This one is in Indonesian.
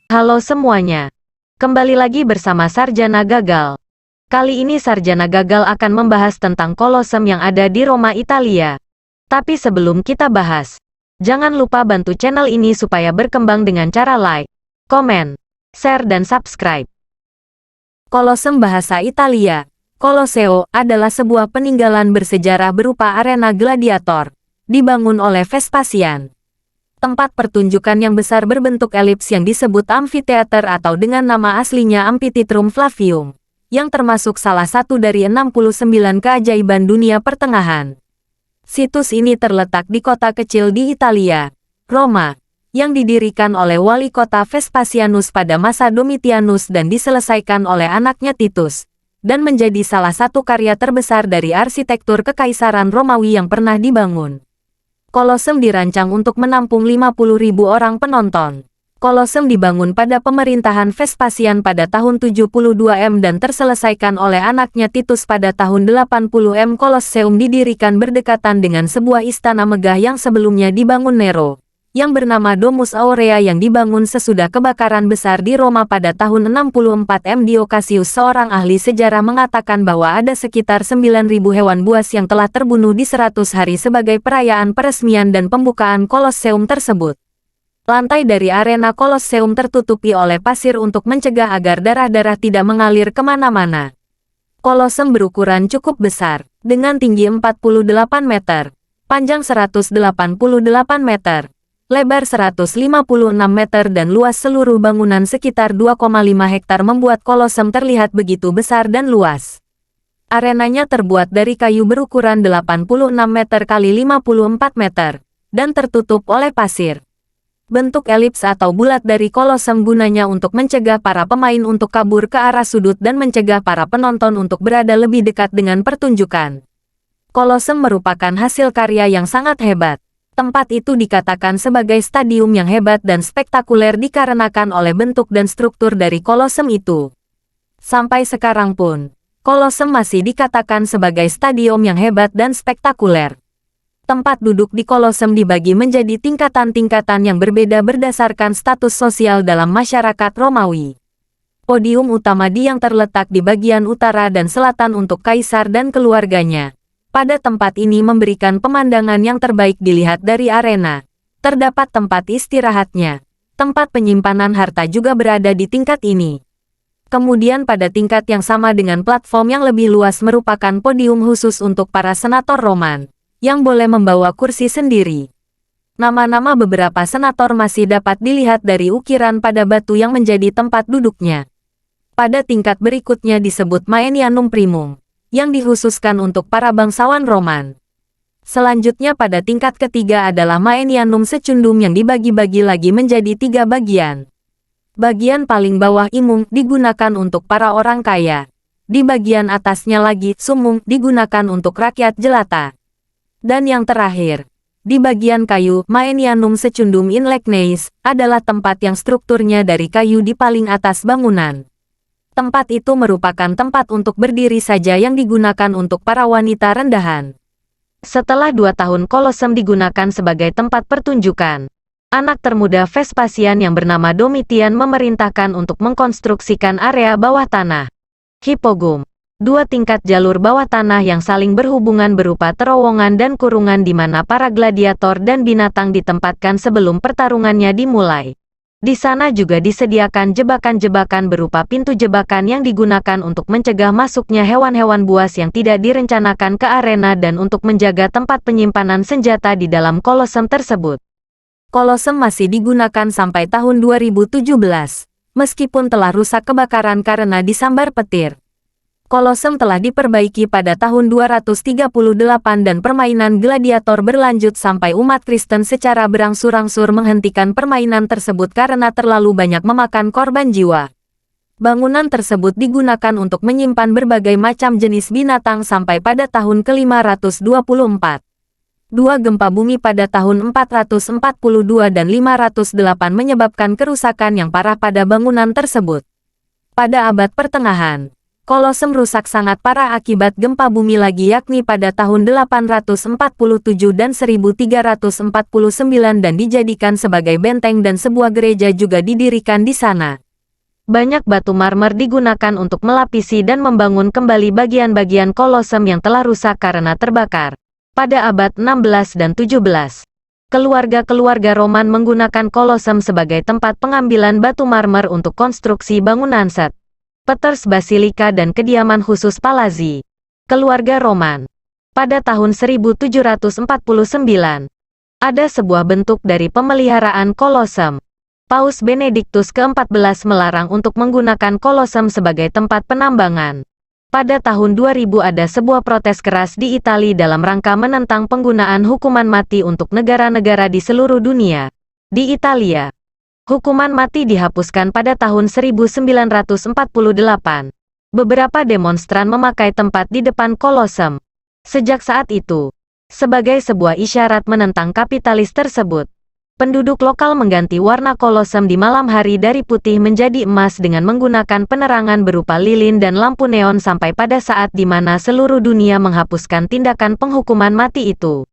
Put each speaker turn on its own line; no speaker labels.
Halo semuanya. Kembali lagi bersama Sarjana Gagal. Kali ini Sarjana Gagal akan membahas tentang Kolosem yang ada di Roma, Italia. Tapi sebelum kita bahas, jangan lupa bantu channel ini supaya berkembang dengan cara like, komen, share dan subscribe. Kolosem bahasa Italia. Colosseo adalah sebuah peninggalan bersejarah berupa arena gladiator, dibangun oleh Vespasian. Tempat pertunjukan yang besar berbentuk elips yang disebut amfiteater atau dengan nama aslinya Amphitheatrum Flavium, yang termasuk salah satu dari 69 keajaiban dunia pertengahan. Situs ini terletak di kota kecil di Italia, Roma, yang didirikan oleh wali kota Vespasianus pada masa Domitianus dan diselesaikan oleh anaknya Titus, dan menjadi salah satu karya terbesar dari arsitektur kekaisaran Romawi yang pernah dibangun. Kolosem dirancang untuk menampung 50.000 orang penonton. Kolosem dibangun pada pemerintahan Vespasian pada tahun 72 M dan terselesaikan oleh anaknya Titus pada tahun 80 M. Kolosseum didirikan berdekatan dengan sebuah istana megah yang sebelumnya dibangun Nero, yang bernama Domus Aurea yang dibangun sesudah kebakaran besar di Roma pada tahun 64 M. Diocasius, seorang ahli sejarah, mengatakan bahwa ada sekitar 9.000 hewan buas yang telah terbunuh di 100 hari sebagai perayaan peresmian dan pembukaan Kolosseum tersebut. Lantai dari arena Kolosseum tertutupi oleh pasir untuk mencegah agar darah-darah tidak mengalir kemana-mana. Kolosem berukuran cukup besar, dengan tinggi 48 meter, panjang 188 meter, lebar 156 meter dan luas seluruh bangunan sekitar 2,5 hektar membuat Kolosem terlihat begitu besar dan luas. Arenanya terbuat dari kayu berukuran 86 meter kali 54 meter, dan tertutup oleh pasir. Bentuk elips atau bulat dari Kolosem gunanya untuk mencegah para pemain untuk kabur ke arah sudut dan mencegah para penonton untuk berada lebih dekat dengan pertunjukan. Kolosem merupakan hasil karya yang sangat hebat. Tempat itu dikatakan sebagai stadium yang hebat dan spektakuler dikarenakan oleh bentuk dan struktur dari Kolosem itu. Sampai sekarang pun, Kolosem masih dikatakan sebagai stadium yang hebat dan spektakuler. Tempat duduk di Kolosem dibagi menjadi tingkatan-tingkatan yang berbeda berdasarkan status sosial dalam masyarakat Romawi. Podium utama yang terletak di bagian utara dan selatan untuk kaisar dan keluarganya. Pada tempat ini memberikan pemandangan yang terbaik dilihat dari arena. Terdapat tempat istirahatnya. Tempat penyimpanan harta juga berada di tingkat ini. Kemudian pada tingkat yang sama dengan platform yang lebih luas merupakan podium khusus untuk para senator Roman, yang boleh membawa kursi sendiri. Nama-nama beberapa senator masih dapat dilihat dari ukiran pada batu yang menjadi tempat duduknya. Pada tingkat berikutnya disebut Maenianum Primum, yang dikhususkan untuk para bangsawan Roman. Selanjutnya pada tingkat ketiga adalah Maenianum Secundum yang dibagi-bagi lagi menjadi 3 bagian. Bagian paling bawah Imum digunakan untuk para orang kaya. Di bagian atasnya lagi Sumum digunakan untuk rakyat jelata. Dan yang terakhir, di bagian kayu Maenianum Secundum in Legneis adalah tempat yang strukturnya dari kayu di paling atas bangunan. Tempat itu merupakan tempat untuk berdiri saja yang digunakan untuk para wanita rendahan. Setelah 2 tahun Kolosem digunakan sebagai tempat pertunjukan, anak termuda Vespasian yang bernama Domitian memerintahkan untuk mengkonstruksikan area bawah tanah, Hippogum, 2 tingkat jalur bawah tanah yang saling berhubungan berupa terowongan dan kurungan di mana para gladiator dan binatang ditempatkan sebelum pertarungannya dimulai. Di sana juga disediakan jebakan-jebakan berupa pintu jebakan yang digunakan untuk mencegah masuknya hewan-hewan buas yang tidak direncanakan ke arena dan untuk menjaga tempat penyimpanan senjata di dalam Kolosem tersebut. Kolosem masih digunakan sampai tahun 2017, meskipun telah rusak kebakaran karena disambar petir. Kolosem telah diperbaiki pada tahun 238 dan permainan gladiator berlanjut sampai umat Kristen secara berangsur-angsur menghentikan permainan tersebut karena terlalu banyak memakan korban jiwa. Bangunan tersebut digunakan untuk menyimpan berbagai macam jenis binatang sampai pada tahun ke-524. 2 gempa bumi pada tahun 442 dan 508 menyebabkan kerusakan yang parah pada bangunan tersebut. Pada abad pertengahan, Kolosem rusak sangat parah akibat gempa bumi lagi yakni pada tahun 847 dan 1349 dan dijadikan sebagai benteng dan sebuah gereja juga didirikan di sana. Banyak batu marmer digunakan untuk melapisi dan membangun kembali bagian-bagian Kolosem yang telah rusak karena terbakar. Pada abad 16 dan 17, keluarga-keluarga Roman menggunakan Kolosem sebagai tempat pengambilan batu marmer untuk konstruksi bangunan St. Peter's Basilica dan kediaman khusus Palazzi. Keluarga Roman. Pada tahun 1749, ada sebuah bentuk dari pemeliharaan Kolosem. Paus Benediktus ke-14 melarang untuk menggunakan Kolosem sebagai tempat penambangan. Pada tahun 2000 ada sebuah protes keras di Italia dalam rangka menentang penggunaan hukuman mati untuk negara-negara di seluruh dunia. Di Italia, hukuman mati dihapuskan pada tahun 1948. Beberapa demonstran memakai tempat di depan Kolosem. Sejak saat itu, sebagai sebuah isyarat menentang kapitalis tersebut, penduduk lokal mengganti warna Kolosem di malam hari dari putih menjadi emas dengan menggunakan penerangan berupa lilin dan lampu neon sampai pada saat di mana seluruh dunia menghapuskan tindakan penghukuman mati itu.